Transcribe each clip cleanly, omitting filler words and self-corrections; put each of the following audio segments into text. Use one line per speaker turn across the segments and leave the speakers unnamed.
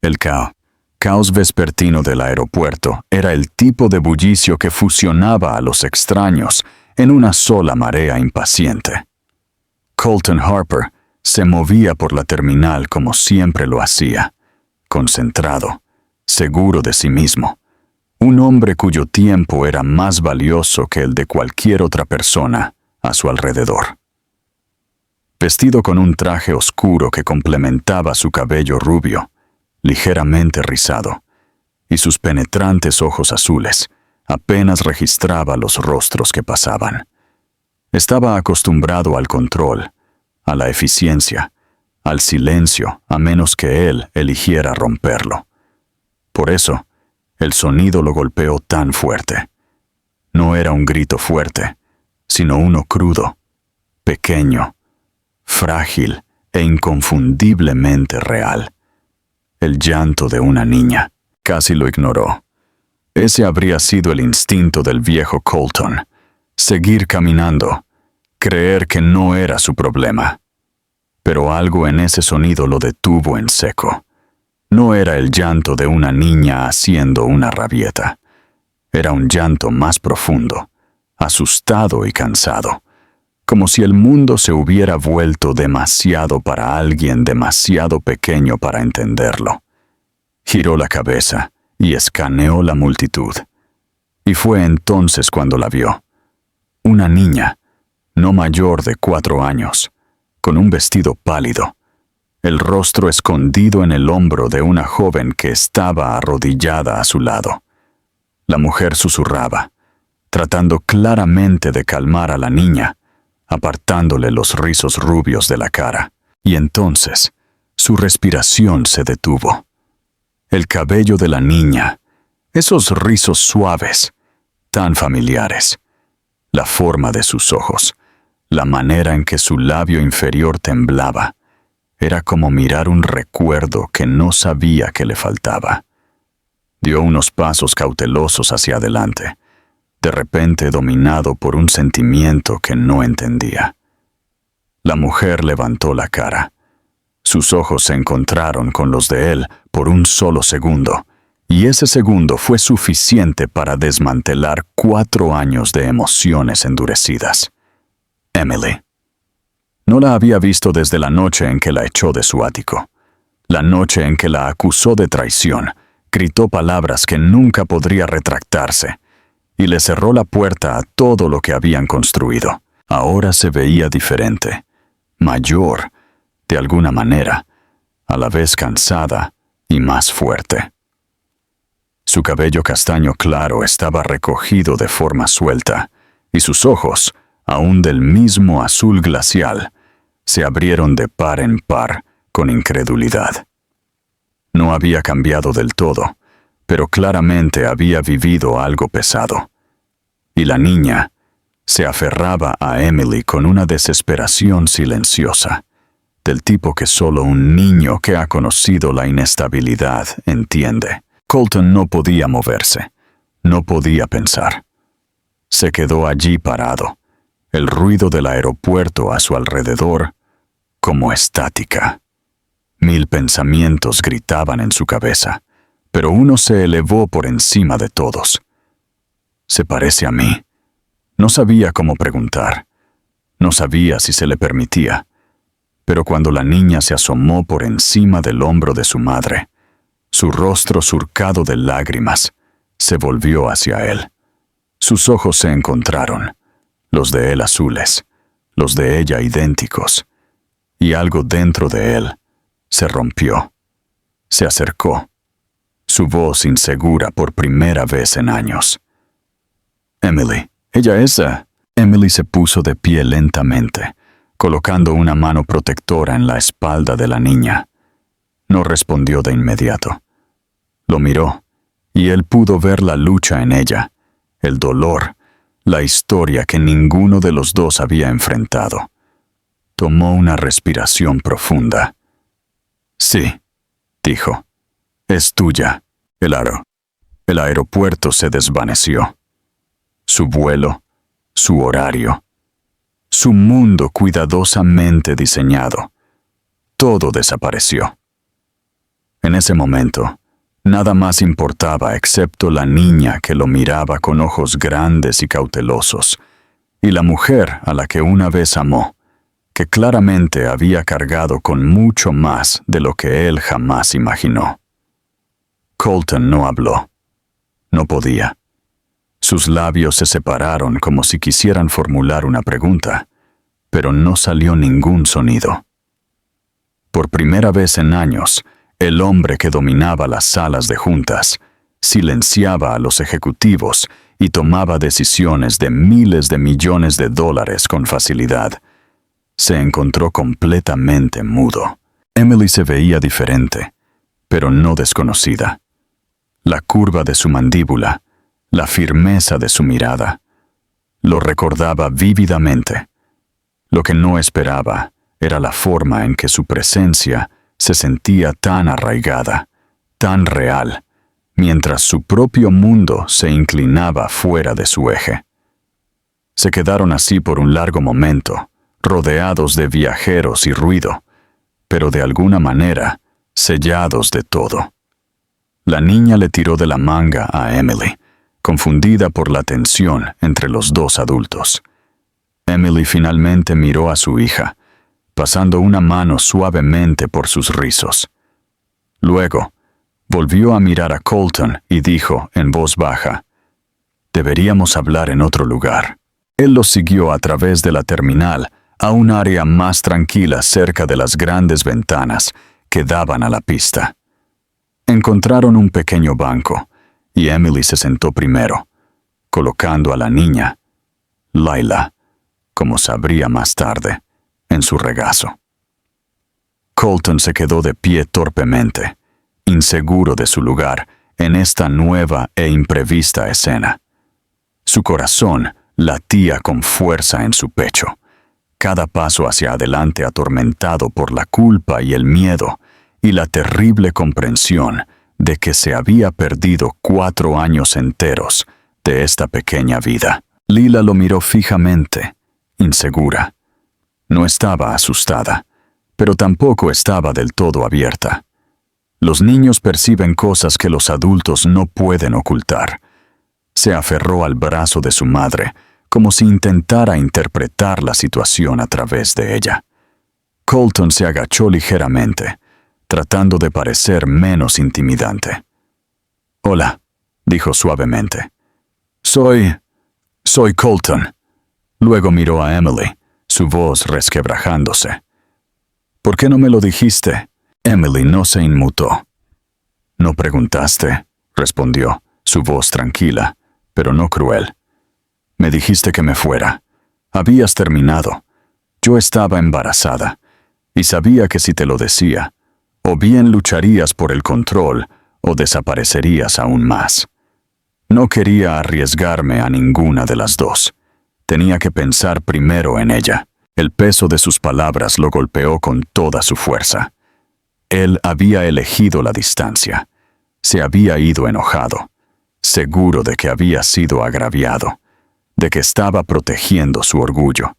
El caos vespertino del aeropuerto era el tipo de bullicio que fusionaba a los extraños en una sola marea impaciente. Colton Harper se movía por la terminal como siempre lo hacía, concentrado, seguro de sí mismo, un hombre cuyo tiempo era más valioso que el de cualquier otra persona a su alrededor. Vestido con un traje oscuro que complementaba su cabello rubio, ligeramente rizado, y sus penetrantes ojos azules, apenas registraba los rostros que pasaban. Estaba acostumbrado al control, a la eficiencia, al silencio, a menos que él eligiera romperlo. Por eso, el sonido lo golpeó tan fuerte. No era un grito fuerte, sino uno crudo, pequeño, frágil e inconfundiblemente real. El llanto de una niña. Casi lo ignoró. Ese habría sido el instinto del viejo Colton. Seguir caminando, creer que no era su problema. Pero algo en ese sonido lo detuvo en seco. No era el llanto de una niña haciendo una rabieta. Era un llanto más profundo, asustado y cansado, como si el mundo se hubiera vuelto demasiado para alguien demasiado pequeño para entenderlo. Giró la cabeza y escaneó la multitud. Y fue entonces cuando la vio. Una niña, no mayor de 4 años, con un vestido pálido, el rostro escondido en el hombro de una joven que estaba arrodillada a su lado. La mujer susurraba, tratando claramente de calmar a la niña, apartándole los rizos rubios de la cara, y entonces su respiración se detuvo. El cabello de la niña, esos rizos suaves, tan familiares, la forma de sus ojos, la manera en que su labio inferior temblaba, era como mirar un recuerdo que no sabía que le faltaba. Dio unos pasos cautelosos hacia adelante, de repente dominado por un sentimiento que no entendía. La mujer levantó la cara. Sus ojos se encontraron con los de él por un solo segundo, y ese segundo fue suficiente para desmantelar 4 años de emociones endurecidas. Emily. No la había visto desde la noche en que la echó de su ático, la noche en que la acusó de traición, gritó palabras que nunca podría retractarse, y le cerró la puerta a todo lo que habían construido. Ahora se veía diferente, mayor, de alguna manera, a la vez cansada y más fuerte. Su cabello castaño claro estaba recogido de forma suelta, y sus ojos, aún del mismo azul glacial, se abrieron de par en par con incredulidad. No había cambiado del todo, pero claramente había vivido algo pesado. Y la niña se aferraba a Emily con una desesperación silenciosa, del tipo que solo un niño que ha conocido la inestabilidad entiende. Colton no podía moverse, no podía pensar. Se quedó allí parado, el ruido del aeropuerto a su alrededor como estática. 1000 pensamientos gritaban en su cabeza, pero uno se elevó por encima de todos. ¿Se parece a mí? No sabía cómo preguntar. No sabía si se le permitía. Pero cuando la niña se asomó por encima del hombro de su madre, su rostro surcado de lágrimas se volvió hacia él. Sus ojos se encontraron, los de él azules, los de ella idénticos, y algo dentro de él se rompió. Se acercó, su voz insegura por primera vez en años. Emily, ella es... Emily se puso de pie lentamente, colocando una mano protectora en la espalda de la niña. No respondió de inmediato. Lo miró, y él pudo ver la lucha en ella, el dolor, la historia que ninguno de los dos había enfrentado. Tomó una respiración profunda. Sí, dijo, es tuya. El aeropuerto se desvaneció. Su vuelo, su horario, su mundo cuidadosamente diseñado, todo desapareció. En ese momento, nada más importaba excepto la niña que lo miraba con ojos grandes y cautelosos, y la mujer a la que una vez amó, que claramente había cargado con mucho más de lo que él jamás imaginó. Colton no habló. No podía. Sus labios se separaron como si quisieran formular una pregunta, pero no salió ningún sonido. Por primera vez en años, el hombre que dominaba las salas de juntas silenciaba a los ejecutivos y tomaba decisiones de miles de millones de dólares con facilidad. Se encontró completamente mudo. Emily se veía diferente, pero no desconocida. La curva de su mandíbula, la firmeza de su mirada, lo recordaba vívidamente. Lo que no esperaba era la forma en que su presencia se sentía tan arraigada, tan real, mientras su propio mundo se inclinaba fuera de su eje. Se quedaron así por un largo momento, rodeados de viajeros y ruido, pero de alguna manera sellados de todo. La niña le tiró de la manga a Emily, confundida por la tensión entre los dos adultos. Emily finalmente miró a su hija, pasando una mano suavemente por sus rizos. Luego, volvió a mirar a Colton y dijo en voz baja, «Deberíamos hablar en otro lugar». Él los siguió a través de la terminal a un área más tranquila cerca de las grandes ventanas que daban a la pista. Encontraron un pequeño banco, y Emily se sentó primero, colocando a la niña, Lila, como sabría más tarde, en su regazo. Colton se quedó de pie torpemente, inseguro de su lugar en esta nueva e imprevista escena. Su corazón latía con fuerza en su pecho, cada paso hacia adelante atormentado por la culpa y el miedo y la terrible comprensión de que se había perdido 4 años enteros de esta pequeña vida. Lila lo miró fijamente, insegura. No estaba asustada, pero tampoco estaba del todo abierta. Los niños perciben cosas que los adultos no pueden ocultar. Se aferró al brazo de su madre, como si intentara interpretar la situación a través de ella. Colton se agachó ligeramente, tratando de parecer menos intimidante. «Hola», dijo suavemente. Soy Colton». Luego miró a Emily, su voz resquebrajándose. «¿Por qué no me lo dijiste?» Emily no se inmutó. «No preguntaste», respondió, su voz tranquila, pero no cruel. «Me dijiste que me fuera. Habías terminado. Yo estaba embarazada, y sabía que si te lo decía, o bien lucharías por el control, o desaparecerías aún más. No quería arriesgarme a ninguna de las dos. Tenía que pensar primero en ella». El peso de sus palabras lo golpeó con toda su fuerza. Él había elegido la distancia. Se había ido enojado, seguro de que había sido agraviado, de que estaba protegiendo su orgullo.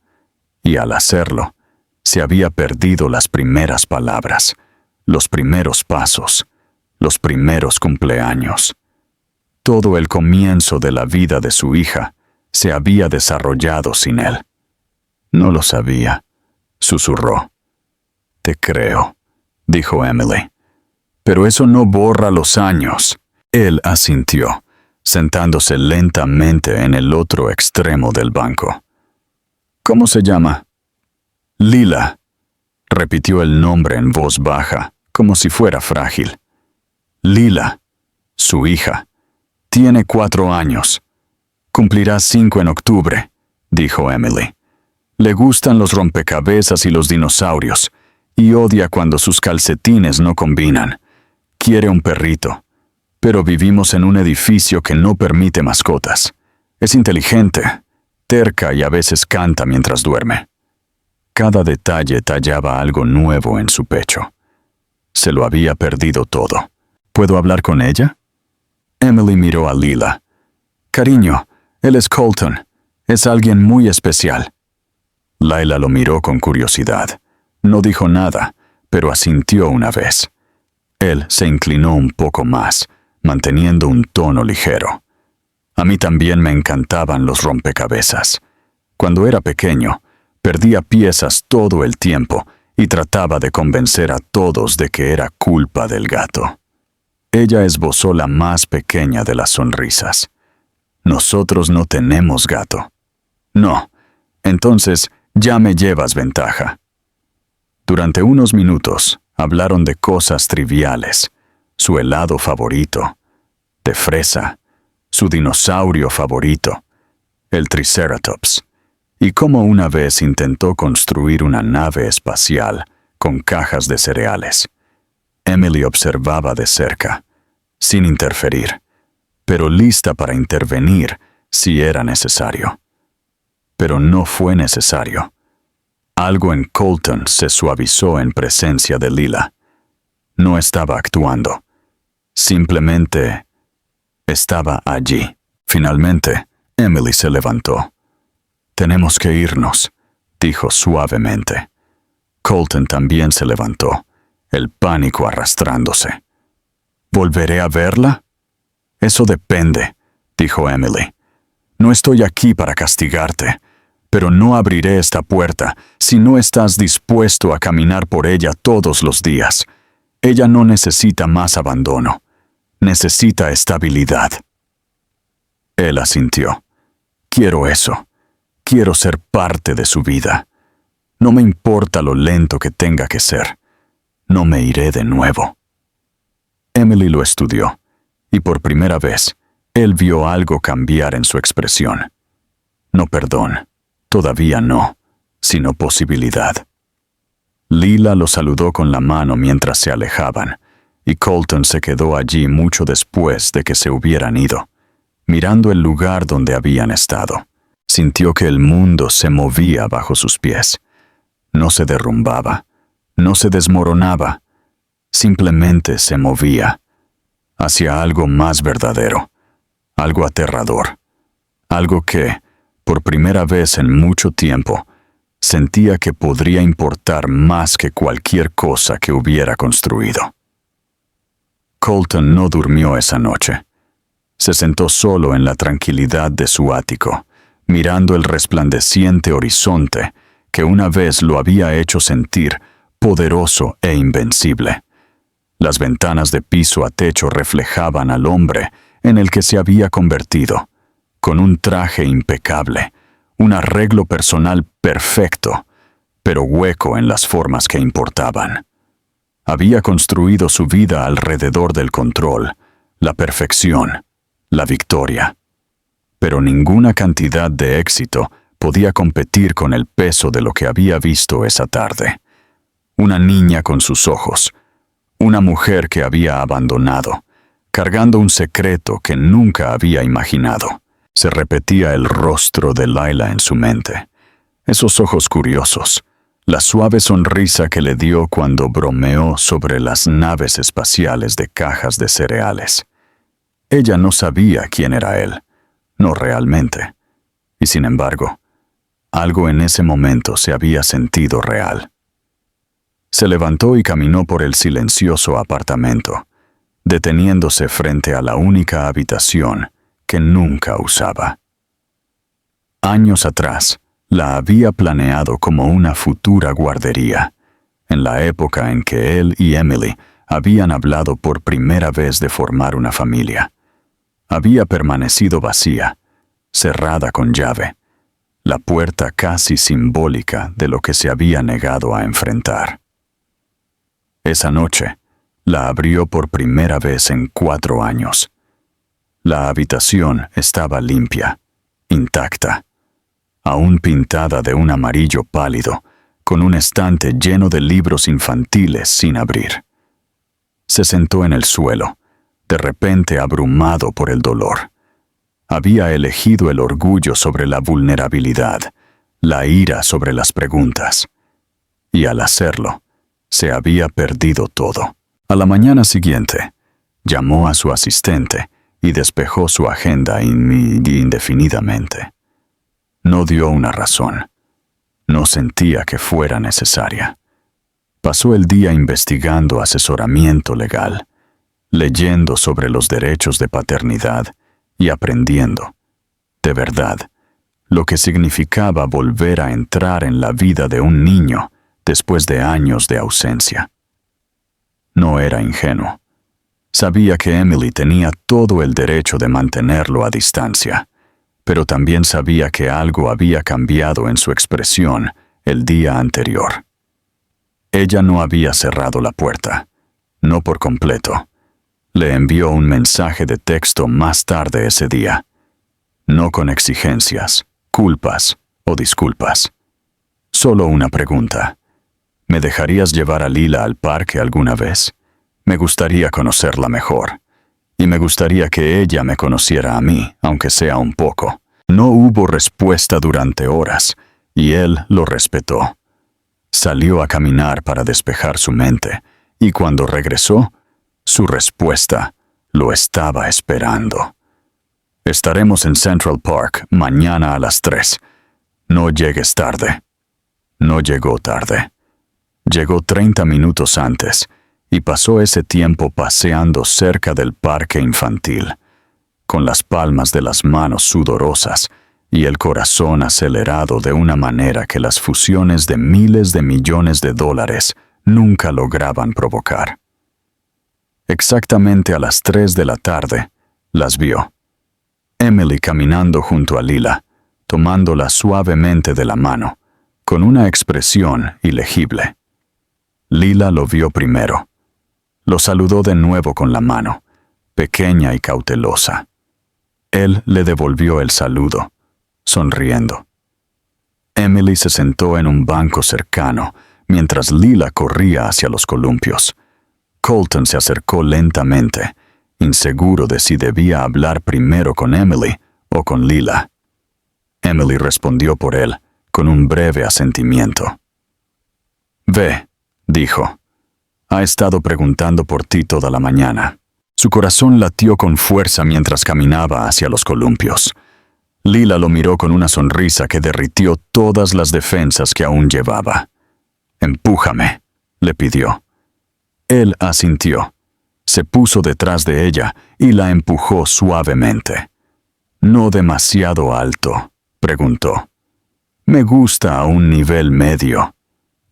Y al hacerlo, se había perdido las primeras palabras, los primeros pasos, los primeros cumpleaños. Todo el comienzo de la vida de su hija se había desarrollado sin él. «No lo sabía», susurró. «Te creo», dijo Emily. «Pero eso no borra los años». Él asintió, sentándose lentamente en el otro extremo del banco. «¿Cómo se llama?» «Lila», repitió el nombre en voz baja, como si fuera frágil. «Lila, su hija. Tiene 4 años. Cumplirá 5 en octubre», dijo Emily. «Le gustan los rompecabezas y los dinosaurios, y odia cuando sus calcetines no combinan. Quiere un perrito, pero vivimos en un edificio que no permite mascotas. Es inteligente, terca y a veces canta mientras duerme». Cada detalle tallaba algo nuevo en su pecho. Se lo había perdido todo. «¿Puedo hablar con ella?» Emily miró a Lila. «Cariño, él es Colton. Es alguien muy especial». Lila lo miró con curiosidad. No dijo nada, pero asintió una vez. Él se inclinó un poco más, manteniendo un tono ligero. A mí también me encantaban los rompecabezas. Cuando era pequeño, perdía piezas todo el tiempo y trataba de convencer a todos de que era culpa del gato. Ella esbozó la más pequeña de las sonrisas. Nosotros no tenemos gato. No, entonces ya me llevas ventaja. Durante unos minutos hablaron de cosas triviales, su helado favorito, de fresa, su dinosaurio favorito, el Triceratops, y cómo una vez intentó construir una nave espacial con cajas de cereales. Emily observaba de cerca, sin interferir, pero lista para intervenir si era necesario. Pero no fue necesario. Algo en Colton se suavizó en presencia de Lila. No estaba actuando. Simplemente estaba allí. Finalmente, Emily se levantó. «Tenemos que irnos», dijo suavemente. Colton también se levantó, el pánico arrastrándose. «¿Volveré a verla?» «Eso depende», dijo Emily. «No estoy aquí para castigarte, pero no abriré esta puerta si no estás dispuesto a caminar por ella todos los días. Ella no necesita más abandono. Necesita estabilidad». Él asintió. «Quiero eso. Quiero ser parte de su vida. No me importa lo lento que tenga que ser. No me iré de nuevo». Emily lo estudió, y por primera vez, él vio algo cambiar en su expresión. No perdón, todavía no, sino posibilidad. Lila lo saludó con la mano mientras se alejaban, y Colton se quedó allí mucho después de que se hubieran ido, mirando el lugar donde habían estado. Sintió que el mundo se movía bajo sus pies. No se derrumbaba, no se desmoronaba, simplemente se movía hacia algo más verdadero, algo aterrador, algo que, por primera vez en mucho tiempo, sentía que podría importar más que cualquier cosa que hubiera construido. Colton no durmió esa noche. Se sentó solo en la tranquilidad de su ático, mirando el resplandeciente horizonte que una vez lo había hecho sentir poderoso e invencible. Las ventanas de piso a techo reflejaban al hombre en el que se había convertido, con un traje impecable, un arreglo personal perfecto, pero hueco en las formas que importaban. Había construido su vida alrededor del control, la perfección, la victoria. Pero ninguna cantidad de éxito podía competir con el peso de lo que había visto esa tarde. Una niña con sus ojos, una mujer que había abandonado, cargando un secreto que nunca había imaginado. Se repetía el rostro de Lila en su mente, esos ojos curiosos, la suave sonrisa que le dio cuando bromeó sobre las naves espaciales de cajas de cereales. Ella no sabía quién era él, no realmente, y sin embargo, algo en ese momento se había sentido real. Se levantó y caminó por el silencioso apartamento, deteniéndose frente a la única habitación que nunca usaba. Años atrás, la había planeado como una futura guardería, en la época en que él y Emily habían hablado por primera vez de formar una familia. Había permanecido vacía, cerrada con llave, la puerta casi simbólica de lo que se había negado a enfrentar. Esa noche, la abrió por primera vez en 4 años. La habitación estaba limpia, intacta, aún pintada de un amarillo pálido, con un estante lleno de libros infantiles sin abrir. Se sentó en el suelo, de repente abrumado por el dolor. Había elegido el orgullo sobre la vulnerabilidad, la ira sobre las preguntas. Y al hacerlo, se había perdido todo. A la mañana siguiente, llamó a su asistente y despejó su agenda indefinidamente. No dio una razón. No sentía que fuera necesaria. Pasó el día investigando asesoramiento legal, leyendo sobre los derechos de paternidad y aprendiendo, de verdad, lo que significaba volver a entrar en la vida de un niño después de años de ausencia. No era ingenuo. Sabía que Emily tenía todo el derecho de mantenerlo a distancia, pero también sabía que algo había cambiado en su expresión el día anterior. Ella no había cerrado la puerta, no por completo. Le envió un mensaje de texto más tarde ese día, no con exigencias, culpas o disculpas. Solo una pregunta. ¿Me dejarías llevar a Lila al parque alguna vez? Me gustaría conocerla mejor. Y me gustaría que ella me conociera a mí, aunque sea un poco. No hubo respuesta durante horas, y él lo respetó. Salió a caminar para despejar su mente, y cuando regresó, su respuesta lo estaba esperando. Estaremos en Central Park mañana a las 3. No llegues tarde. No llegó tarde. Llegó 30 minutos antes y pasó ese tiempo paseando cerca del parque infantil, con las palmas de las manos sudorosas y el corazón acelerado de una manera que las fusiones de miles de millones de dólares nunca lograban provocar. Exactamente a las 3 de la tarde, las vio. Emily caminando junto a Lila, tomándola suavemente de la mano, con una expresión ilegible. Lila lo vio primero. Lo saludó de nuevo con la mano, pequeña y cautelosa. Él le devolvió el saludo, sonriendo. Emily se sentó en un banco cercano, mientras Lila corría hacia los columpios. Colton se acercó lentamente, inseguro de si debía hablar primero con Emily o con Lila. Emily respondió por él, con un breve asentimiento. «Ve», dijo. «Ha estado preguntando por ti toda la mañana». Su corazón latió con fuerza mientras caminaba hacia los columpios. Lila lo miró con una sonrisa que derritió todas las defensas que aún llevaba. «Empújame», le pidió. Él asintió. Se puso detrás de ella y la empujó suavemente. «¿No demasiado alto?», preguntó. «Me gusta a un nivel medio»,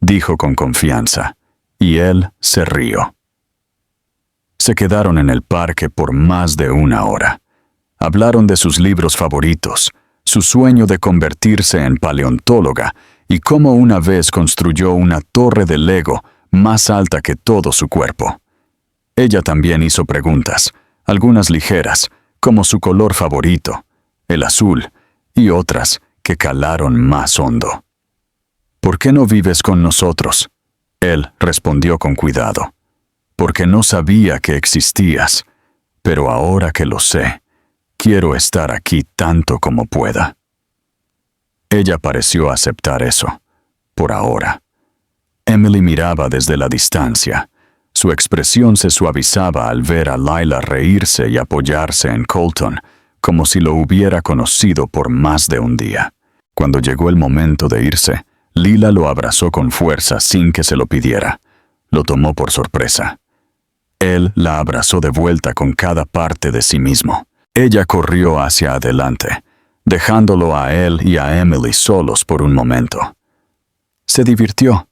dijo con confianza, y él se rió. Se quedaron en el parque por más de una hora. Hablaron de sus libros favoritos, su sueño de convertirse en paleontóloga y cómo una vez construyó una torre de Lego más alta que todo su cuerpo. Ella también hizo preguntas, algunas ligeras, como su color favorito, el azul, y otras que calaron más hondo. «¿Por qué no vives con nosotros?», él respondió con cuidado. «Porque no sabía que existías, pero ahora que lo sé, quiero estar aquí tanto como pueda». Ella pareció aceptar eso, por ahora. Emily miraba desde la distancia. Su expresión se suavizaba al ver a Lila reírse y apoyarse en Colton, como si lo hubiera conocido por más de un día. Cuando llegó el momento de irse, Lila lo abrazó con fuerza sin que se lo pidiera. Lo tomó por sorpresa. Él la abrazó de vuelta con cada parte de sí mismo. Ella corrió hacia adelante, dejándolo a él y a Emily solos por un momento. «Se divirtió»,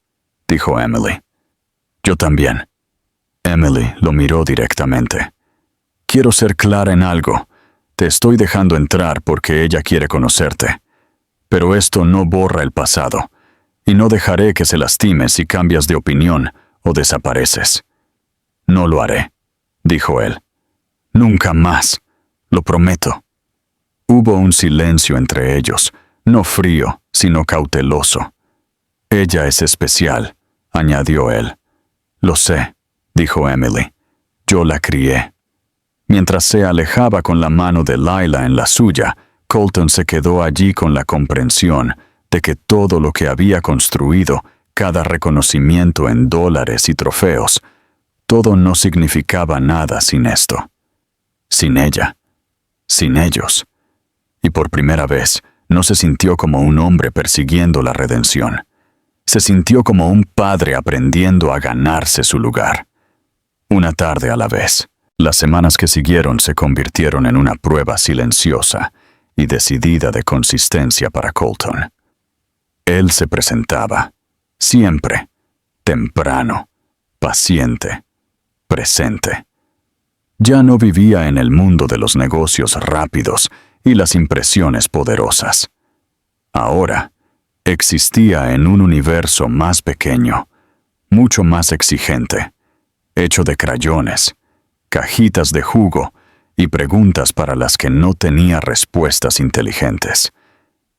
dijo Emily. «Yo también». Emily lo miró directamente. «Quiero ser clara en algo. Te estoy dejando entrar porque ella quiere conocerte. Pero esto no borra el pasado, y no dejaré que se lastime si cambias de opinión o desapareces». «No lo haré», dijo él. «Nunca más, lo prometo». Hubo un silencio entre ellos, no frío, sino cauteloso. «Ella es especial», añadió él. «Lo sé», dijo Emily. «Yo la crié». Mientras se alejaba con la mano de Lila en la suya, Colton se quedó allí con la comprensión de que todo lo que había construido, cada reconocimiento en dólares y trofeos, todo no significaba nada sin esto. Sin ella. Sin ellos. Y por primera vez, no se sintió como un hombre persiguiendo la redención. Se sintió como un padre aprendiendo a ganarse su lugar. Una tarde a la vez. Las semanas que siguieron se convirtieron en una prueba silenciosa y decidida de consistencia para Colton. Él se presentaba, siempre, temprano, paciente, presente. Ya no vivía en el mundo de los negocios rápidos y las impresiones poderosas. Ahora, existía en un universo más pequeño, mucho más exigente, hecho de crayones, cajitas de jugo y preguntas para las que no tenía respuestas inteligentes.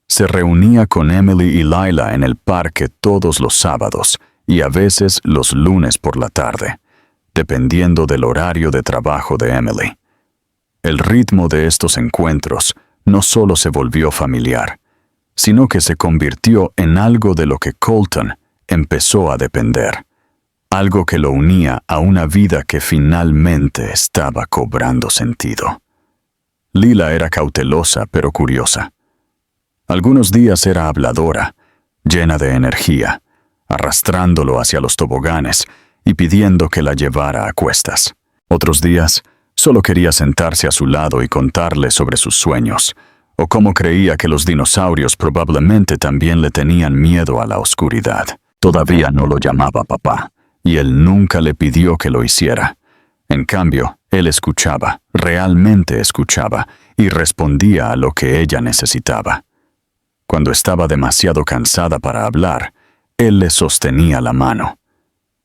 Se reunía con Emily y Lila en el parque todos los sábados y a veces los lunes por la tarde, dependiendo del horario de trabajo de Emily. El ritmo de estos encuentros no solo se volvió familiar, sino que se convirtió en algo de lo que Colton empezó a depender, algo que lo unía a una vida que finalmente estaba cobrando sentido. Lila era cautelosa pero curiosa. Algunos días era habladora, llena de energía, arrastrándolo hacia los toboganes y pidiendo que la llevara a cuestas. Otros días, solo quería sentarse a su lado y contarle sobre sus sueños, o cómo creía que los dinosaurios probablemente también le tenían miedo a la oscuridad. Todavía no lo llamaba papá, y él nunca le pidió que lo hiciera. En cambio, él escuchaba, realmente escuchaba, y respondía a lo que ella necesitaba. Cuando estaba demasiado cansada para hablar, él le sostenía la mano.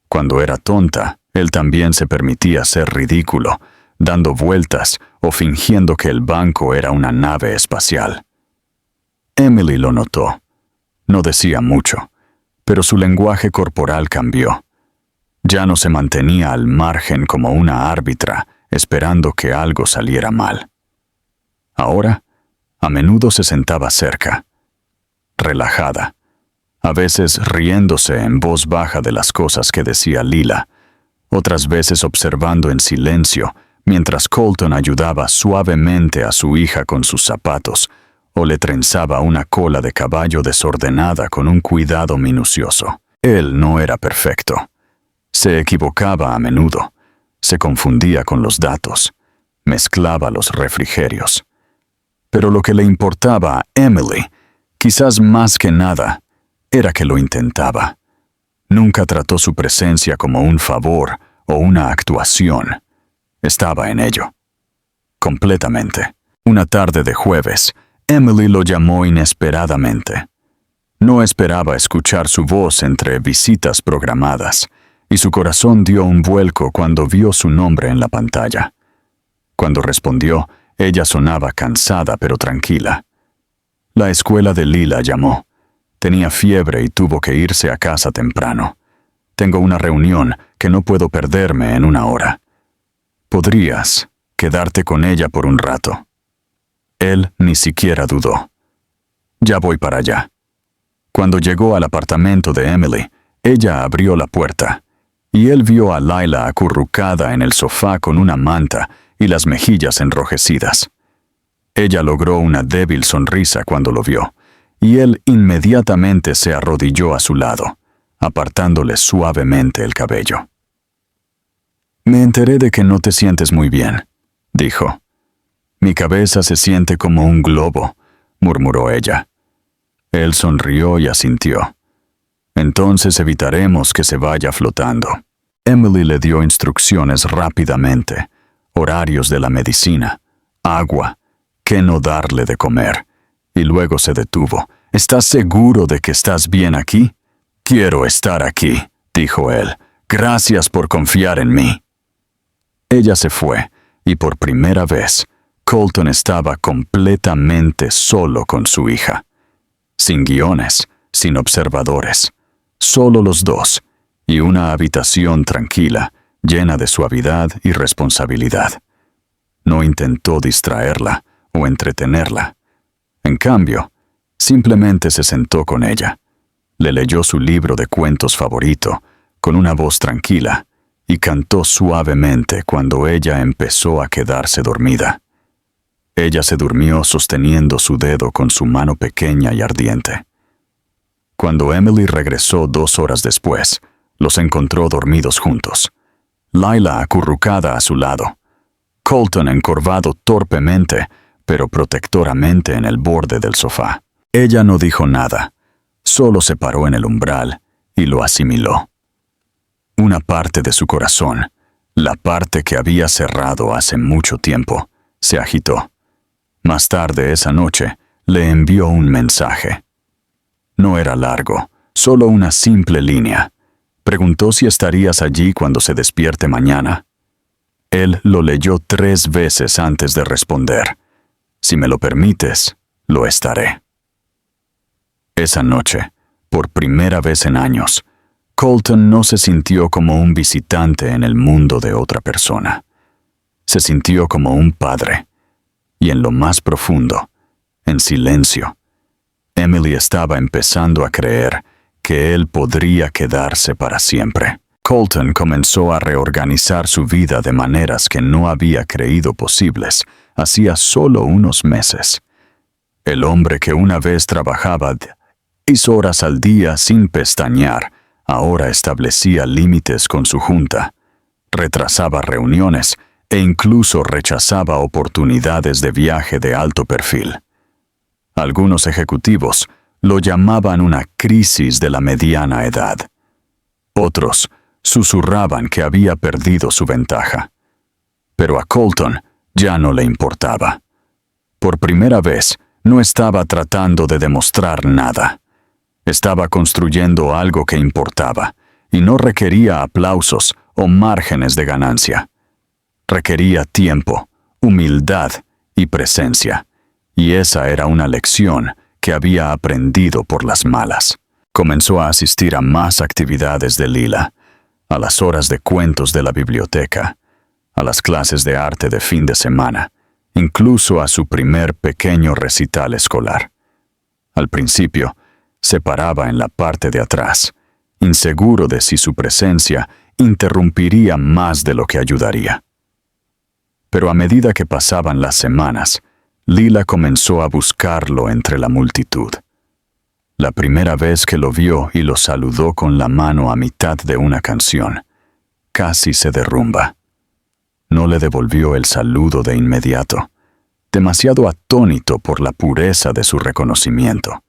Cuando era tonta, él también se permitía ser ridículo, dando vueltas o fingiendo que el banco era una nave espacial. Emily lo notó. No decía mucho, pero su lenguaje corporal cambió. Ya no se mantenía al margen como una árbitra, esperando que algo saliera mal. Ahora, a menudo se sentaba cerca, relajada, a veces riéndose en voz baja de las cosas que decía Lila, otras veces observando en silencio mientras Colton ayudaba suavemente a su hija con sus zapatos o le trenzaba una cola de caballo desordenada con un cuidado minucioso. Él no era perfecto. Se equivocaba a menudo, se confundía con los datos, mezclaba los refrigerios. Pero lo que le importaba a Emily, quizás más que nada, era que lo intentaba. Nunca trató su presencia como un favor o una actuación. Estaba en ello. Completamente. Una tarde de jueves, Emily lo llamó inesperadamente. No esperaba escuchar su voz entre visitas programadas, y su corazón dio un vuelco cuando vio su nombre en la pantalla. Cuando respondió, ella sonaba cansada pero tranquila. La escuela de Lila llamó. Tenía fiebre y tuvo que irse a casa temprano. Tengo una reunión que no puedo perderme en una hora. ¿Podrías quedarte con ella por un rato? Él ni siquiera dudó. Ya voy para allá. Cuando llegó al apartamento de Emily, ella abrió la puerta, y él vio a Lila acurrucada en el sofá con una manta y las mejillas enrojecidas. Ella logró una débil sonrisa cuando lo vio, y él inmediatamente se arrodilló a su lado, apartándole suavemente el cabello. «Me enteré de que no te sientes muy bien», dijo. «Mi cabeza se siente como un globo», murmuró ella. Él sonrió y asintió. «Entonces evitaremos que se vaya flotando». Emily le dio instrucciones rápidamente, horarios de la medicina, agua, qué no darle de comer, y luego se detuvo. «¿Estás seguro de que estás bien aquí?» «Quiero estar aquí», dijo él. «Gracias por confiar en mí». Ella se fue, y por primera vez, Colton estaba completamente solo con su hija. Sin guiones, sin observadores, solo los dos, y una habitación tranquila, llena de suavidad y responsabilidad. No intentó distraerla o entretenerla. En cambio, simplemente se sentó con ella. Le leyó su libro de cuentos favorito, con una voz tranquila, y cantó suavemente cuando ella empezó a quedarse dormida. Ella se durmió sosteniendo su dedo con su mano pequeña y ardiente. Cuando Emily regresó 2 horas después, los encontró dormidos juntos. Lila acurrucada a su lado. Colton encorvado torpemente, pero protectoramente en el borde del sofá. Ella no dijo nada, solo se paró en el umbral y lo asimiló. Una parte de su corazón, la parte que había cerrado hace mucho tiempo, se agitó. Más tarde esa noche, le envió un mensaje. No era largo, solo una simple línea. Preguntó si estarías allí cuando se despierte mañana. Él lo leyó 3 veces antes de responder. Si me lo permites, lo estaré. Esa noche, por primera vez en años, Colton no se sintió como un visitante en el mundo de otra persona. Se sintió como un padre. Y en lo más profundo, en silencio, Emily estaba empezando a creer que él podría quedarse para siempre. Colton comenzó a reorganizar su vida de maneras que no había creído posibles hacía solo unos meses. El hombre que una vez trabajaba 10 horas al día sin pestañear, ahora establecía límites con su junta, retrasaba reuniones e incluso rechazaba oportunidades de viaje de alto perfil. Algunos ejecutivos lo llamaban una crisis de la mediana edad. Otros susurraban que había perdido su ventaja. Pero a Colton ya no le importaba. Por primera vez, no estaba tratando de demostrar nada. Estaba construyendo algo que importaba, y no requería aplausos o márgenes de ganancia. Requería tiempo, humildad y presencia, y esa era una lección que había aprendido por las malas. Comenzó a asistir a más actividades de Lila, a las horas de cuentos de la biblioteca, a las clases de arte de fin de semana, incluso a su primer pequeño recital escolar. Al principio, se paraba en la parte de atrás, inseguro de si su presencia interrumpiría más de lo que ayudaría. Pero a medida que pasaban las semanas, Lila comenzó a buscarlo entre la multitud. La primera vez que lo vio y lo saludó con la mano a mitad de una canción, casi se derrumba. No le devolvió el saludo de inmediato, demasiado atónito por la pureza de su reconocimiento.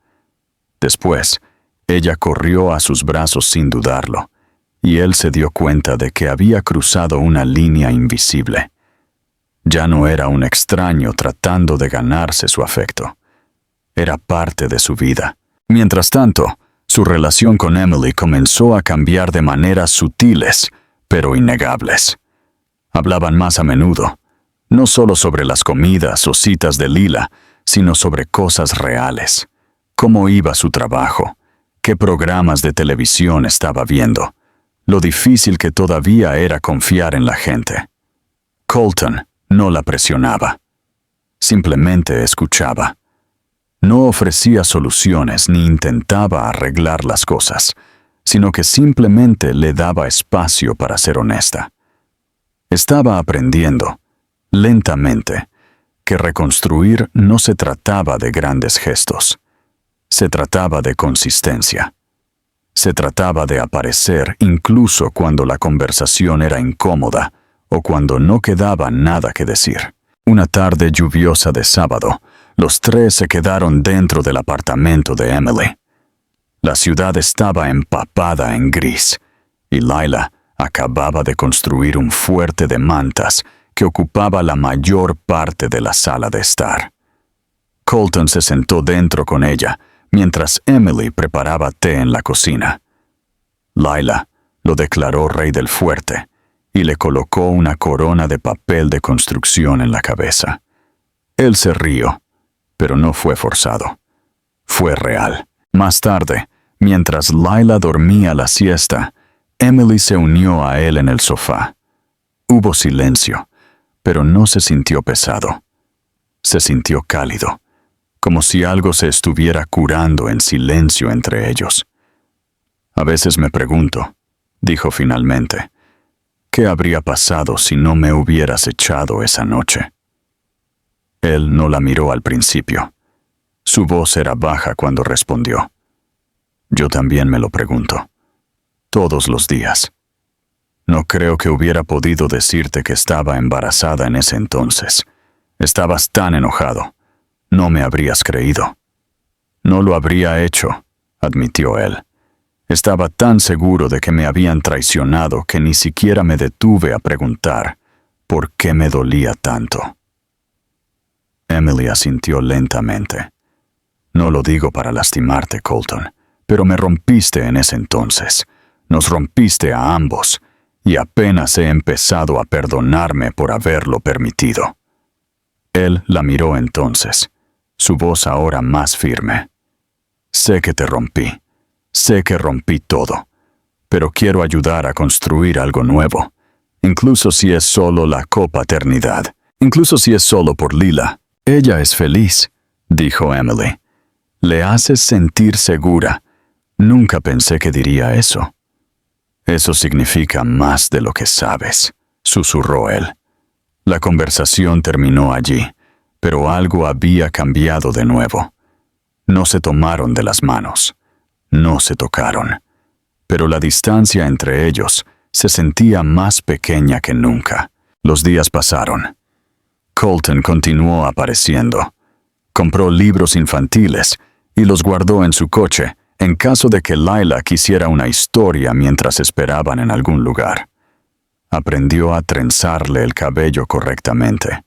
Después, ella corrió a sus brazos sin dudarlo, y él se dio cuenta de que había cruzado una línea invisible. Ya no era un extraño tratando de ganarse su afecto. Era parte de su vida. Mientras tanto, su relación con Emily comenzó a cambiar de maneras sutiles, pero innegables. Hablaban más a menudo, no solo sobre las comidas o citas de Lila, sino sobre cosas reales. Cómo iba su trabajo, qué programas de televisión estaba viendo, lo difícil que todavía era confiar en la gente. Colton no la presionaba. Simplemente escuchaba. No ofrecía soluciones ni intentaba arreglar las cosas, sino que simplemente le daba espacio para ser honesta. Estaba aprendiendo, lentamente, que reconstruir no se trataba de grandes gestos. Se trataba de consistencia. Se trataba de aparecer incluso cuando la conversación era incómoda o cuando no quedaba nada que decir. Una tarde lluviosa de sábado, los 3 se quedaron dentro del apartamento de Emily. La ciudad estaba empapada en gris, y Lila acababa de construir un fuerte de mantas que ocupaba la mayor parte de la sala de estar. Colton se sentó dentro con ella, mientras Emily preparaba té en la cocina. Lila lo declaró rey del fuerte y le colocó una corona de papel de construcción en la cabeza. Él se rió, pero no fue forzado. Fue real. Más tarde, mientras Lila dormía la siesta, Emily se unió a él en el sofá. Hubo silencio, pero no se sintió pesado. Se sintió cálido, como si algo se estuviera curando en silencio entre ellos. A veces me pregunto, dijo finalmente, ¿qué habría pasado si no me hubieras echado esa noche? Él no la miró al principio. Su voz era baja cuando respondió. Yo también me lo pregunto. Todos los días. No creo que hubiera podido decirte que estaba embarazada en ese entonces. Estabas tan enojado. No me habrías creído. No lo habría hecho, admitió él. Estaba tan seguro de que me habían traicionado que ni siquiera me detuve a preguntar por qué me dolía tanto. Emily asintió lentamente. No lo digo para lastimarte, Colton, pero me rompiste en ese entonces. Nos rompiste a ambos, y apenas he empezado a perdonarme por haberlo permitido. Él la miró entonces, su voz ahora más firme. Sé que te rompí, sé que rompí todo, pero quiero ayudar a construir algo nuevo, incluso si es solo la copaternidad, incluso si es solo por Lila. Ella es feliz, dijo Emily. Le haces sentir segura. Nunca pensé que diría eso. Eso significa más de lo que sabes, susurró él. La conversación terminó allí, pero algo había cambiado de nuevo. No se tomaron de las manos, no se tocaron, pero la distancia entre ellos se sentía más pequeña que nunca. Los días pasaron. Colton continuó apareciendo. Compró libros infantiles y los guardó en su coche en caso de que Lila quisiera una historia mientras esperaban en algún lugar. Aprendió a trenzarle el cabello correctamente,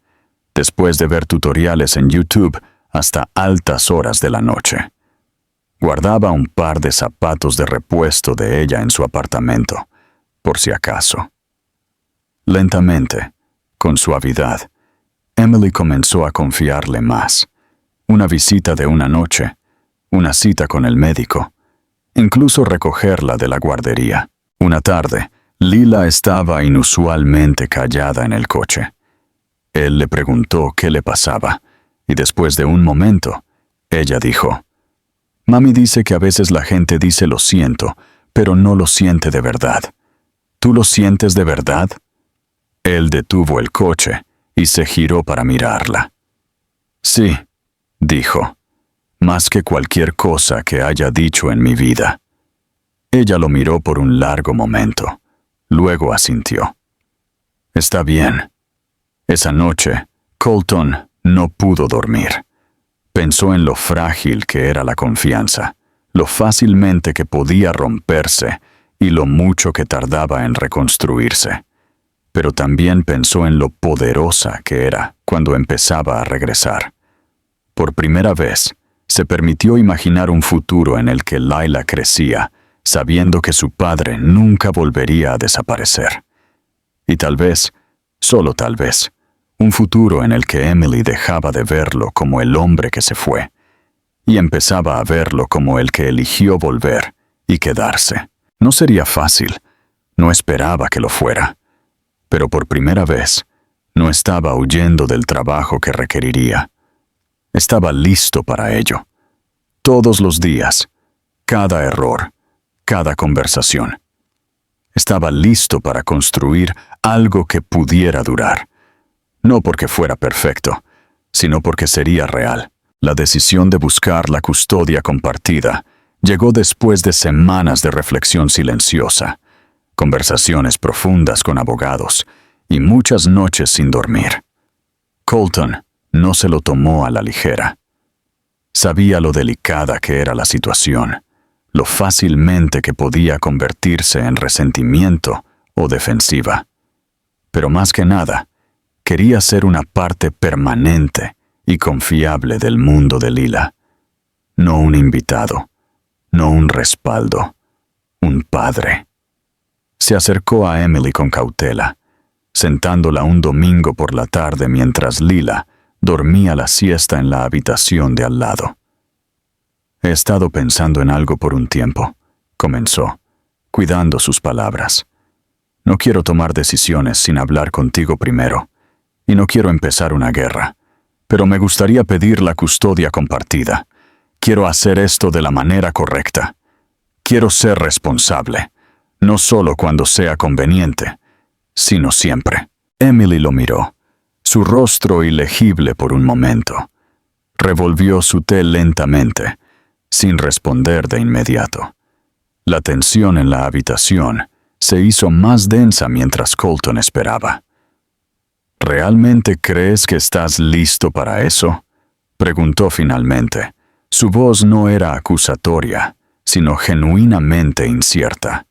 después de ver tutoriales en YouTube hasta altas horas de la noche. Guardaba un par de zapatos de repuesto de ella en su apartamento, por si acaso. Lentamente, con suavidad, Emily comenzó a confiarle más. Una visita de una noche, una cita con el médico, incluso recogerla de la guardería. Una tarde, Lila estaba inusualmente callada en el coche. Él le preguntó qué le pasaba, y después de un momento, ella dijo, «Mami dice que a veces la gente dice lo siento, pero no lo siente de verdad. ¿Tú lo sientes de verdad?» Él detuvo el coche y se giró para mirarla. «Sí», dijo, «más que cualquier cosa que haya dicho en mi vida». Ella lo miró por un largo momento. Luego asintió. «Está bien». Esa noche, Colton no pudo dormir. Pensó en lo frágil que era la confianza, lo fácilmente que podía romperse y lo mucho que tardaba en reconstruirse. Pero también pensó en lo poderosa que era cuando empezaba a regresar. Por primera vez, se permitió imaginar un futuro en el que Lila crecía, sabiendo que su padre nunca volvería a desaparecer. Y tal vez, solo tal vez, un futuro en el que Emily dejaba de verlo como el hombre que se fue, y empezaba a verlo como el que eligió volver y quedarse. No sería fácil, no esperaba que lo fuera, pero por primera vez no estaba huyendo del trabajo que requeriría. Estaba listo para ello. Todos los días, cada error, cada conversación. Estaba listo para construir algo que pudiera durar. No porque fuera perfecto, sino porque sería real. La decisión de buscar la custodia compartida llegó después de semanas de reflexión silenciosa, conversaciones profundas con abogados y muchas noches sin dormir. Colton no se lo tomó a la ligera. Sabía lo delicada que era la situación, lo fácilmente que podía convertirse en resentimiento o defensiva. Pero más que nada, quería ser una parte permanente y confiable del mundo de Lila. No un invitado, no un respaldo, un padre. Se acercó a Emily con cautela, sentándola un domingo por la tarde mientras Lila dormía la siesta en la habitación de al lado. «He estado pensando en algo por un tiempo», comenzó, cuidando sus palabras. «No quiero tomar decisiones sin hablar contigo primero, y no quiero empezar una guerra, pero me gustaría pedir la custodia compartida. Quiero hacer esto de la manera correcta. Quiero ser responsable, no solo cuando sea conveniente, sino siempre». Emily lo miró, su rostro ilegible por un momento. Revolvió su té lentamente, sin responder de inmediato. La tensión en la habitación se hizo más densa mientras Colton esperaba. ¿Realmente crees que estás listo para eso?, preguntó finalmente. Su voz no era acusatoria, sino genuinamente incierta.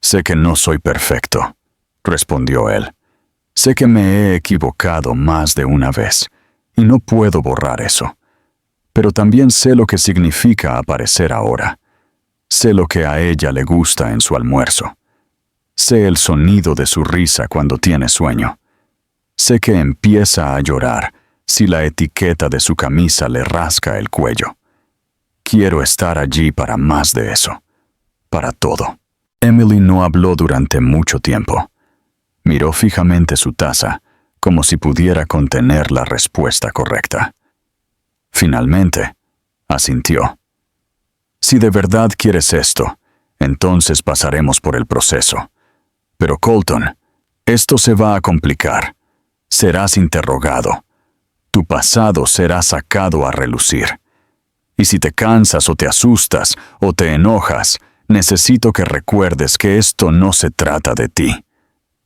Sé que no soy perfecto, respondió él. Sé que me he equivocado más de una vez, y no puedo borrar eso. Pero también sé lo que significa aparecer ahora. Sé lo que a ella le gusta en su almuerzo. Sé el sonido de su risa cuando tiene sueño. Sé que empieza a llorar si la etiqueta de su camisa le rasca el cuello. Quiero estar allí para más de eso. Para todo. Emily no habló durante mucho tiempo. Miró fijamente su taza, como si pudiera contener la respuesta correcta. Finalmente, asintió. Si de verdad quieres esto, entonces pasaremos por el proceso. Pero Colton, esto se va a complicar. Serás interrogado. Tu pasado será sacado a relucir. Y si te cansas o te asustas o te enojas, necesito que recuerdes que esto no se trata de ti.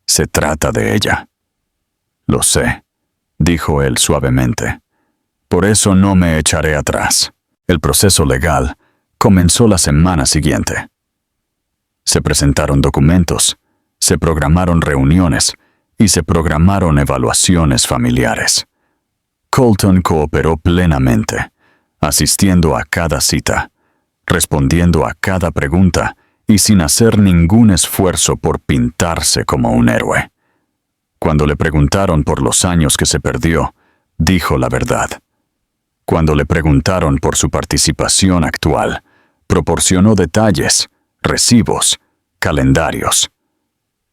Se trata de ella. Lo sé, dijo él suavemente. Por eso no me echaré atrás. El proceso legal comenzó la semana siguiente. Se presentaron documentos, se programaron reuniones y se programaron evaluaciones familiares. Colton cooperó plenamente, asistiendo a cada cita, respondiendo a cada pregunta y sin hacer ningún esfuerzo por pintarse como un héroe. Cuando le preguntaron por los años que se perdió, dijo la verdad. Cuando le preguntaron por su participación actual, proporcionó detalles, recibos, calendarios.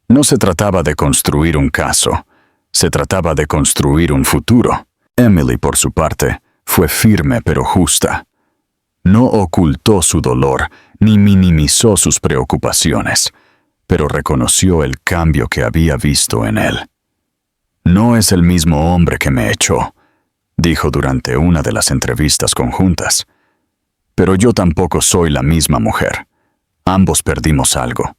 No se trataba de construir un caso, se trataba de construir un futuro. Emily, por su parte, fue firme pero justa. No ocultó su dolor ni minimizó sus preocupaciones, pero reconoció el cambio que había visto en él. No es el mismo hombre que me echó, dijo durante una de las entrevistas conjuntas. Pero yo tampoco soy la misma mujer. Ambos perdimos algo.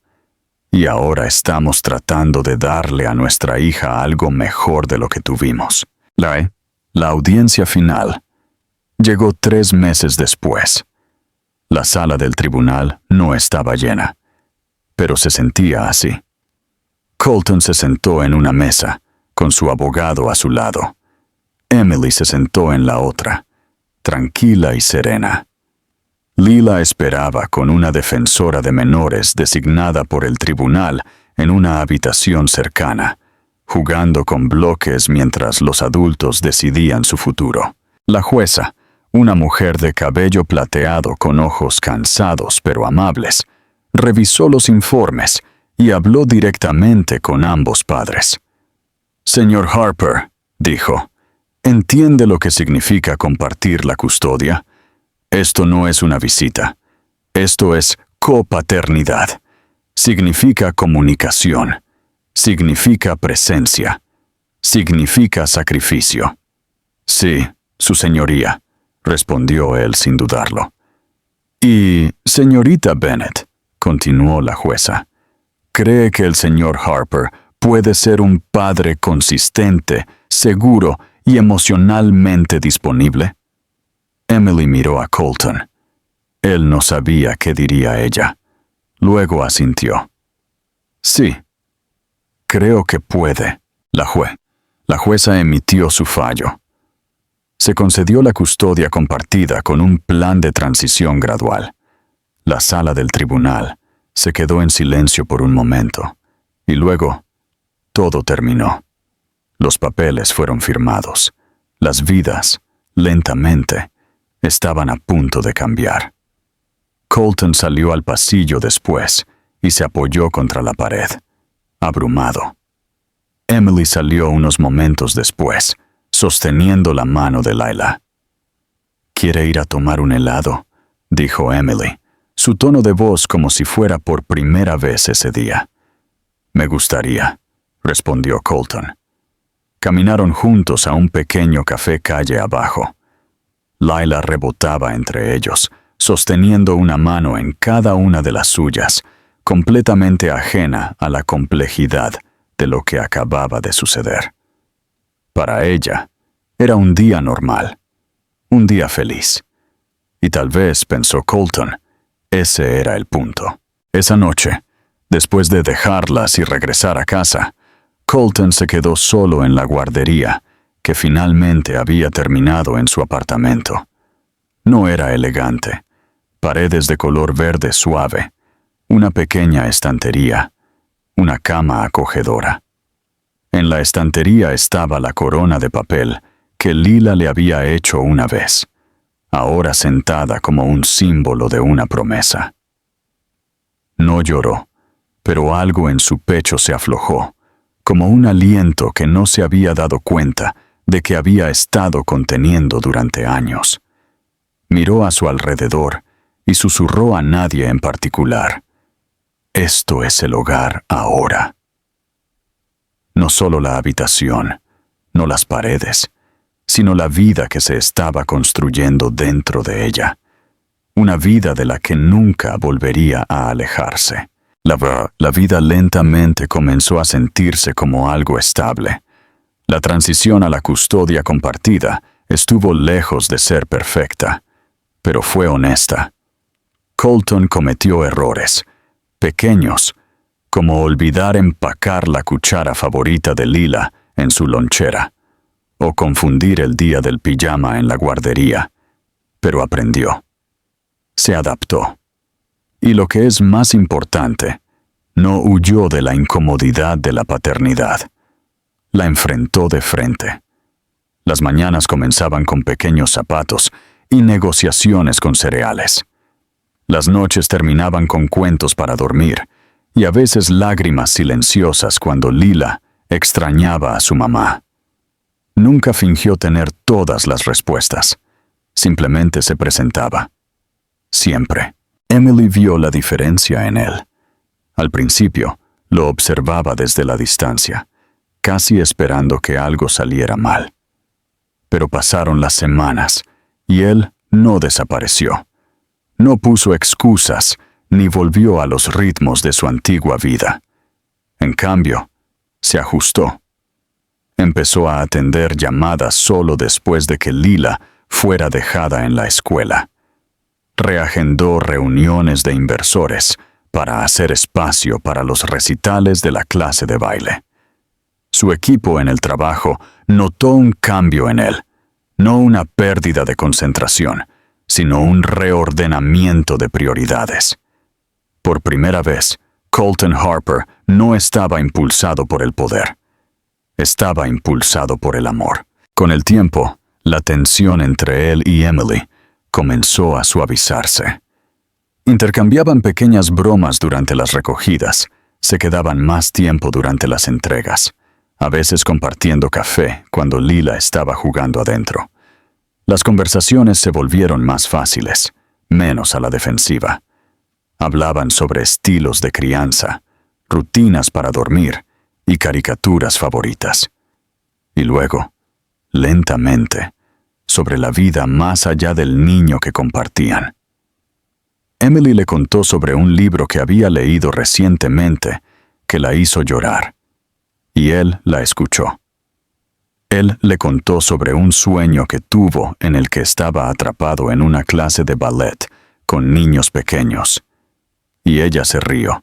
Y ahora estamos tratando de darle a nuestra hija algo mejor de lo que tuvimos. La audiencia final llegó 3 meses después. La sala del tribunal no estaba llena, pero se sentía así. Colton se sentó en una mesa, con su abogado a su lado. Emily se sentó en la otra, tranquila y serena. Lila esperaba con una defensora de menores designada por el tribunal en una habitación cercana, jugando con bloques mientras los adultos decidían su futuro. La jueza, una mujer de cabello plateado con ojos cansados pero amables, revisó los informes y habló directamente con ambos padres. «Señor Harper», dijo, «¿entiende lo que significa compartir la custodia? Esto no es una visita. Esto es copaternidad. Significa comunicación. Significa presencia. Significa sacrificio». «Sí, su señoría», respondió él sin dudarlo. «Y, señorita Bennet», continuó la jueza, «¿cree que el señor Harper puede ser un padre consistente, seguro y emocionalmente disponible?» Emily miró a Colton. Él no sabía qué diría ella. Luego asintió. «Sí, creo que puede». La jueza emitió su fallo. Se concedió la custodia compartida con un plan de transición gradual. La sala del tribunal se quedó en silencio por un momento, y luego todo terminó. Los papeles fueron firmados. Las vidas, lentamente, estaban a punto de cambiar. Colton salió al pasillo después y se apoyó contra la pared, abrumado. Emily salió unos momentos después, sosteniendo la mano de Lila. «¿Quiere ir a tomar un helado?», dijo Emily, su tono de voz como si fuera por primera vez ese día. «Me gustaría», respondió Colton. Caminaron juntos a un pequeño café calle abajo. Lila rebotaba entre ellos, sosteniendo una mano en cada una de las suyas, completamente ajena a la complejidad de lo que acababa de suceder. Para ella, era un día normal, un día feliz. Y tal vez, pensó Colton, ese era el punto. Esa noche, después de dejarlas y regresar a casa, Colton se quedó solo en la guardería, que finalmente había terminado en su apartamento. No era elegante, paredes de color verde suave, una pequeña estantería, una cama acogedora. En la estantería estaba la corona de papel que Lila le había hecho una vez, ahora sentada como un símbolo de una promesa. No lloró, pero algo en su pecho se aflojó, como un aliento que no se había dado cuenta de que había estado conteniendo durante años. Miró a su alrededor y susurró a nadie en particular: «Esto es el hogar ahora». No solo la habitación, no las paredes, sino la vida que se estaba construyendo dentro de ella. Una vida de la que nunca volvería a alejarse. La vida lentamente comenzó a sentirse como algo estable. La transición a la custodia compartida estuvo lejos de ser perfecta, pero fue honesta. Colton cometió errores, pequeños, como olvidar empacar la cuchara favorita de Lila en su lonchera, o confundir el día del pijama en la guardería, pero aprendió. Se adaptó. Y lo que es más importante, no huyó de la incomodidad de la paternidad. La enfrentó de frente. Las mañanas comenzaban con pequeños zapatos y negociaciones con cereales. Las noches terminaban con cuentos para dormir y a veces lágrimas silenciosas cuando Lila extrañaba a su mamá. Nunca fingió tener todas las respuestas. Simplemente se presentaba. Siempre. Emily vio la diferencia en él. Al principio, lo observaba desde la distancia, casi esperando que algo saliera mal. Pero pasaron las semanas y él no desapareció. No puso excusas ni volvió a los ritmos de su antigua vida. En cambio, se ajustó. Empezó a atender llamadas solo después de que Lila fuera dejada en la escuela. Reagendó reuniones de inversores para hacer espacio para los recitales de la clase de baile. Su equipo en el trabajo notó un cambio en él, no una pérdida de concentración, sino un reordenamiento de prioridades. Por primera vez, Colton Harper no estaba impulsado por el poder. Estaba impulsado por el amor. Con el tiempo, la tensión entre él y Emily comenzó a suavizarse. Intercambiaban pequeñas bromas durante las recogidas, se quedaban más tiempo durante las entregas, a veces compartiendo café cuando Lila estaba jugando adentro. Las conversaciones se volvieron más fáciles, menos a la defensiva. Hablaban sobre estilos de crianza, rutinas para dormir y caricaturas favoritas. Y luego, lentamente, sobre la vida más allá del niño que compartían. Emily le contó sobre un libro que había leído recientemente que la hizo llorar, y él la escuchó. Él le contó sobre un sueño que tuvo en el que estaba atrapado en una clase de ballet con niños pequeños. Y ella se rió,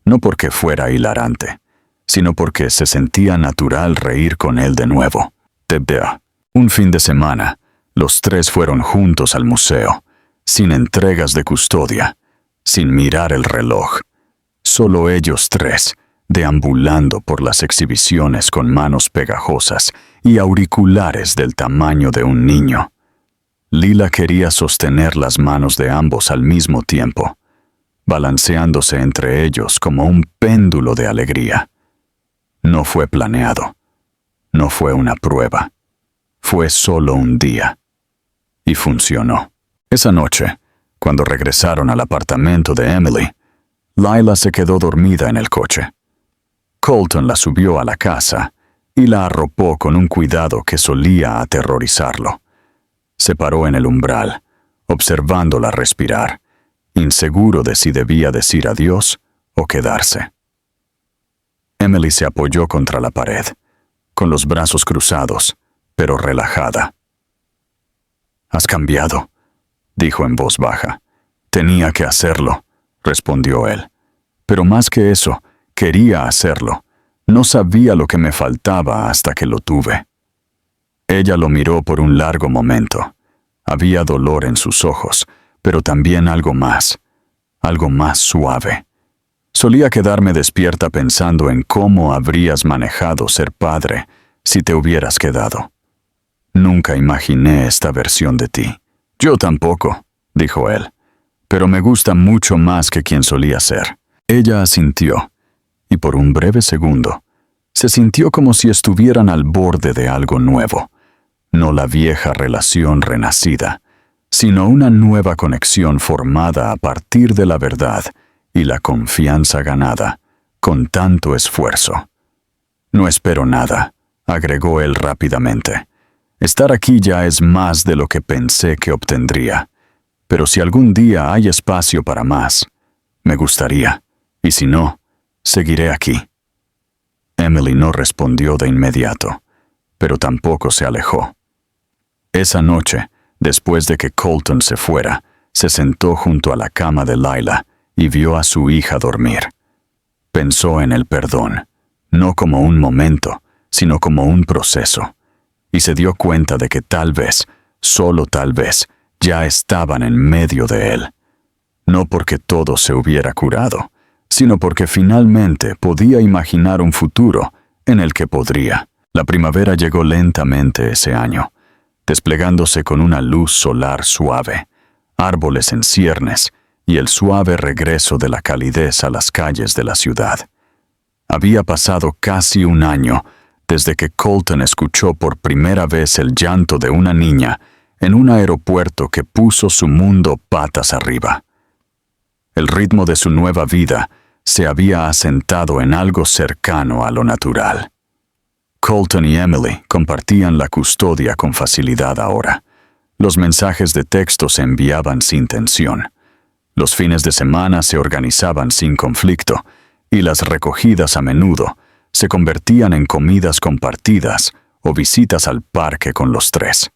no porque fuera hilarante, sino porque se sentía natural reír con él de nuevo. Un fin de semana, los tres fueron juntos al museo, sin entregas de custodia, sin mirar el reloj. Solo ellos tres, deambulando por las exhibiciones con manos pegajosas y auriculares del tamaño de un niño. Lila quería sostener las manos de ambos al mismo tiempo, balanceándose entre ellos como un péndulo de alegría. No fue planeado. No fue una prueba. Fue solo un día. Y funcionó. Esa noche, cuando regresaron al apartamento de Emily, Lila se quedó dormida en el coche. Colton la subió a la casa y la arropó con un cuidado que solía aterrorizarlo. Se paró en el umbral, observándola respirar, inseguro de si debía decir adiós o quedarse. Emily se apoyó contra la pared, con los brazos cruzados, pero relajada. «Has cambiado», dijo en voz baja. «Tenía que hacerlo», respondió él. «Pero más que eso, quería hacerlo. No sabía lo que me faltaba hasta que lo tuve». Ella lo miró por un largo momento. Había dolor en sus ojos, pero también algo más suave. Solía quedarme despierta pensando en cómo habrías manejado ser padre si te hubieras quedado. Nunca imaginé esta versión de ti. Yo tampoco, dijo él, pero me gusta mucho más que quien solía ser. Ella asintió, y por un breve segundo, se sintió como si estuvieran al borde de algo nuevo. No la vieja relación renacida, sino una nueva conexión formada a partir de la verdad y la confianza ganada, con tanto esfuerzo. «No espero nada», agregó él rápidamente. «Estar aquí ya es más de lo que pensé que obtendría. Pero si algún día hay espacio para más, me gustaría, y si no, seguiré aquí». Emily no respondió de inmediato, pero tampoco se alejó. Esa noche, después de que Colton se fuera, se sentó junto a la cama de Lila y vio a su hija dormir. Pensó en el perdón, no como un momento, sino como un proceso, y se dio cuenta de que tal vez, solo tal vez, ya estaban en medio de él. No porque todo se hubiera curado, sino porque finalmente podía imaginar un futuro en el que podría. La primavera llegó lentamente ese año, desplegándose con una luz solar suave, árboles en ciernes y el suave regreso de la calidez a las calles de la ciudad. Había pasado casi un año desde que Colton escuchó por primera vez el llanto de una niña en un aeropuerto que puso su mundo patas arriba. El ritmo de su nueva vida se había asentado en algo cercano a lo natural. Colton y Emily compartían la custodia con facilidad ahora. Los mensajes de texto se enviaban sin tensión. Los fines de semana se organizaban sin conflicto, y las recogidas a menudo se convertían en comidas compartidas o visitas al parque con los tres.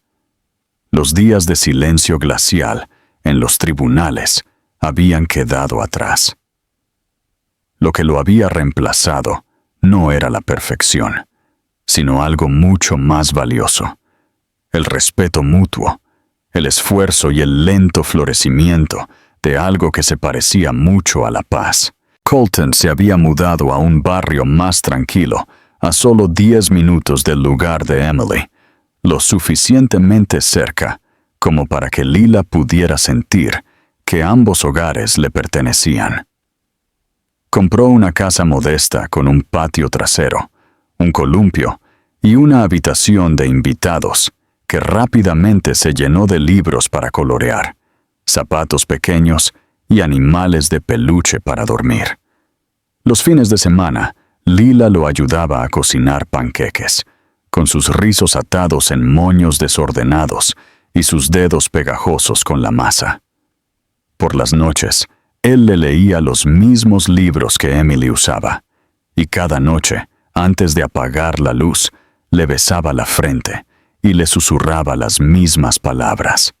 Los días de silencio glacial en los tribunales habían quedado atrás. Lo que lo había reemplazado no era la perfección, sino algo mucho más valioso: el respeto mutuo, el esfuerzo y el lento florecimiento de algo que se parecía mucho a la paz. Colton se había mudado a un barrio más tranquilo, a solo 10 minutos del lugar de Emily, lo suficientemente cerca como para que Lila pudiera sentir que ambos hogares le pertenecían. Compró una casa modesta con un patio trasero, un columpio y una habitación de invitados que rápidamente se llenó de libros para colorear, zapatos pequeños y animales de peluche para dormir. Los fines de semana, Lila lo ayudaba a cocinar panqueques, con sus rizos atados en moños desordenados y sus dedos pegajosos con la masa. Por las noches, él le leía los mismos libros que Emily usaba, y cada noche, antes de apagar la luz, le besaba la frente y le susurraba las mismas palabras: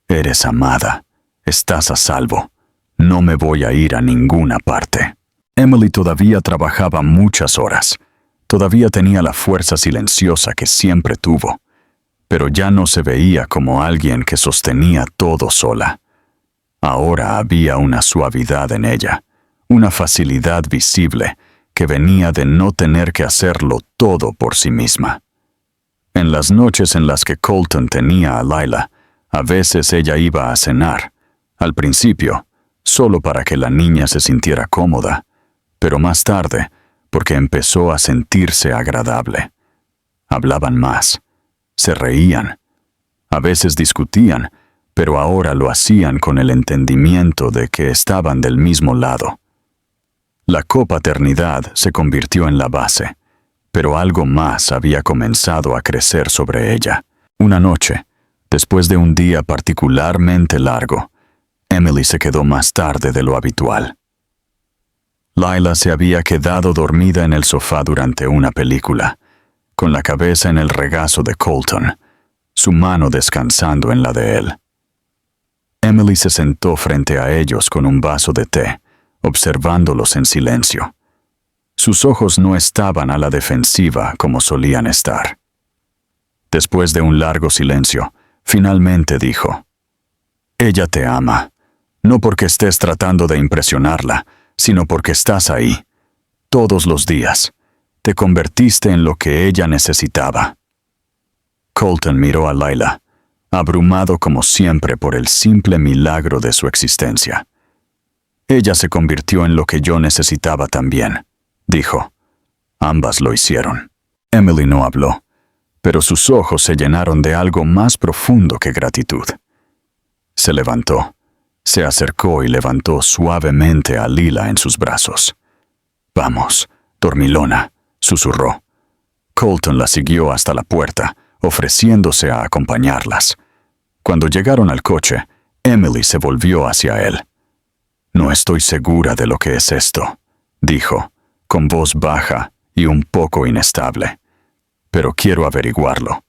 «Eres amada, estás a salvo, no me voy a ir a ninguna parte». Emily todavía trabajaba muchas horas, todavía tenía la fuerza silenciosa que siempre tuvo, pero ya no se veía como alguien que sostenía todo sola. Ahora había una suavidad en ella, una facilidad visible que venía de no tener que hacerlo todo por sí misma. En las noches en las que Colton tenía a Lila, a veces ella iba a cenar, al principio, solo para que la niña se sintiera cómoda, pero más tarde, porque empezó a sentirse agradable. Hablaban más, se reían, a veces discutían, pero ahora lo hacían con el entendimiento de que estaban del mismo lado. La copaternidad se convirtió en la base, pero algo más había comenzado a crecer sobre ella. Una noche, Después de un día particularmente largo, Emily se quedó más tarde de lo habitual. Lila se había quedado dormida en el sofá durante una película, con la cabeza en el regazo de Colton, su mano descansando en la de él. Emily se sentó frente a ellos con un vaso de té, observándolos en silencio. Sus ojos no estaban a la defensiva como solían estar. Después de un largo silencio, finalmente dijo: «Ella te ama, no porque estés tratando de impresionarla, sino porque estás ahí, todos los días. Te convertiste en lo que ella necesitaba». Colton miró a Lila, abrumado como siempre por el simple milagro de su existencia. «Ella se convirtió en lo que yo necesitaba también», dijo. Ambas lo hicieron. Emily no habló, pero sus ojos se llenaron de algo más profundo que gratitud. Se levantó, se acercó y levantó suavemente a Lila en sus brazos. «Vamos, dormilona», susurró. Colton la siguió hasta la puerta, ofreciéndose a acompañarlas. Cuando llegaron al coche, Emily se volvió hacia él. «No estoy segura de lo que es esto», dijo, con voz baja y un poco inestable. «Pero quiero averiguarlo».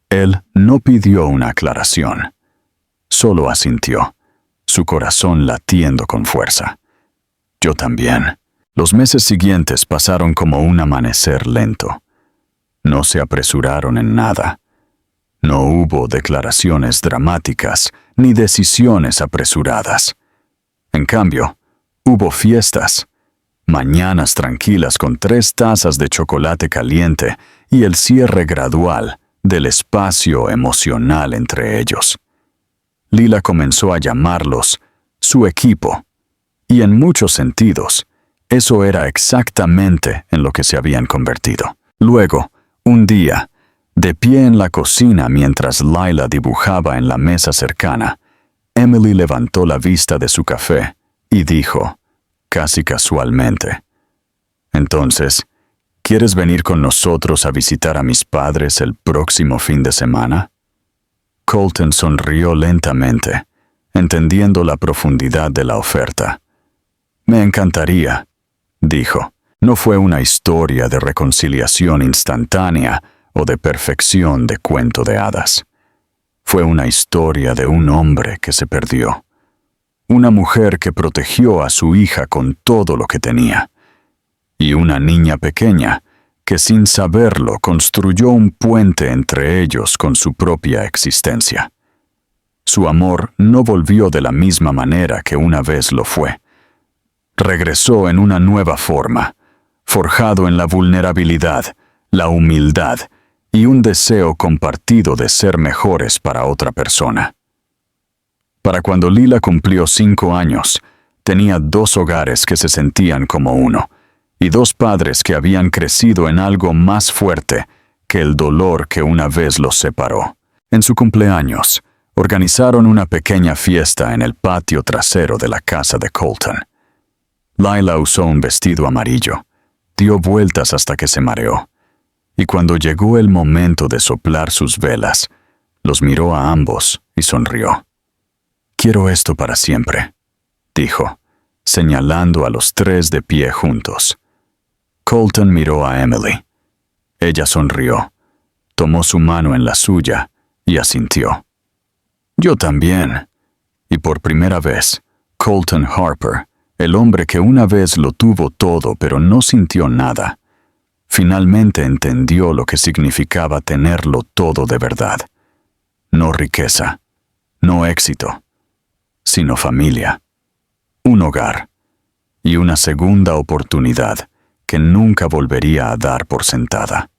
Él no pidió una aclaración. Solo asintió, su corazón latiendo con fuerza. Yo también. Los meses siguientes pasaron como un amanecer lento. No se apresuraron en nada. No hubo declaraciones dramáticas ni decisiones apresuradas. En cambio, hubo fiestas, mañanas tranquilas con 3 tazas de chocolate caliente y el cierre gradual del espacio emocional entre ellos. Lila comenzó a llamarlos su equipo, y en muchos sentidos, eso era exactamente en lo que se habían convertido. Luego, un día, de pie en la cocina mientras Lila dibujaba en la mesa cercana, Emily levantó la vista de su café y dijo, casi casualmente: «Entonces, ¿quieres venir con nosotros a visitar a mis padres el próximo fin de semana?» Colton sonrió lentamente, entendiendo la profundidad de la oferta. «Me encantaría», dijo. No fue una historia de reconciliación instantánea o de perfección de cuento de hadas. Fue una historia de un hombre que se perdió. Una mujer que protegió a su hija con todo lo que tenía. Y una niña pequeña que sin saberlo construyó un puente entre ellos con su propia existencia. Su amor no volvió de la misma manera que una vez lo fue. Regresó en una nueva forma, forjado en la vulnerabilidad, la humildad y un deseo compartido de ser mejores para otra persona. Para cuando Lila cumplió 5 años, tenía 2 hogares que se sentían como uno, y 2 padres que habían crecido en algo más fuerte que el dolor que una vez los separó. En su cumpleaños, organizaron una pequeña fiesta en el patio trasero de la casa de Colton. Lila usó un vestido amarillo, dio vueltas hasta que se mareó, y cuando llegó el momento de soplar sus velas, los miró a ambos y sonrió. «Quiero esto para siempre», dijo, señalando a los 3 de pie juntos. Colton miró a Emily. Ella sonrió, tomó su mano en la suya y asintió. «Yo también». Y por primera vez, Colton Harper, el hombre que una vez lo tuvo todo pero no sintió nada, finalmente entendió lo que significaba tenerlo todo de verdad. No riqueza, no éxito, sino familia, un hogar y una segunda oportunidad que nunca volvería a dar por sentada.